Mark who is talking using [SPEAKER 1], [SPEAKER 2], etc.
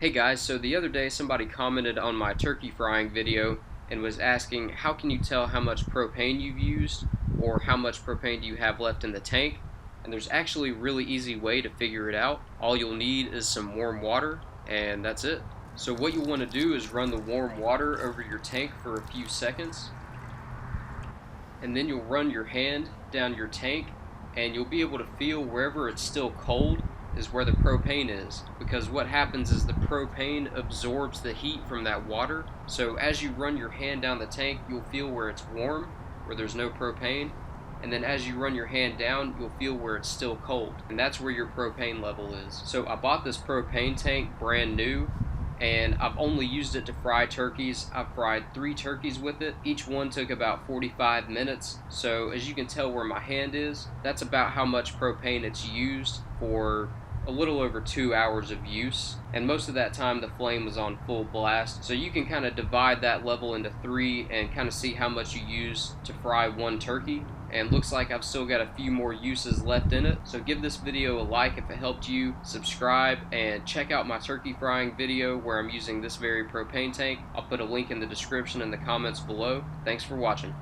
[SPEAKER 1] Hey guys, so the other day somebody commented on my turkey frying video and was asking how can you tell how much propane you've used or how much propane do you have left in the tank? And there's actually a really easy way to figure it out. All you'll need is some warm water and that's it. So what you'll want to do is run the warm water over your tank for a few seconds and then you'll run your hand down your tank and you'll be able to feel wherever it's still cold is where the propane is, because what happens is the propane absorbs the heat from that water. So as you run your hand down the tank, you'll feel where it's warm, where there's no propane, and then as you run your hand down, you'll feel where it's still cold, and that's where your propane level is. So I bought this propane tank brand new, and I've only used it to fry turkeys. I've fried 3 turkeys with it. Each one took about 45 minutes. So as you can tell where my hand is, that's about how much propane it's used for a little over 2 hours of use, and most of that time the flame was on full blast. So you can kind of divide that level into 3 and kind of see how much you use to fry 1 turkey. And looks like I've still got a few more uses left in it. So give this video a like if it helped you, subscribe, and check out my turkey frying video where I'm using this very propane tank. I'll put a link in the description and the comments below. Thanks for watching.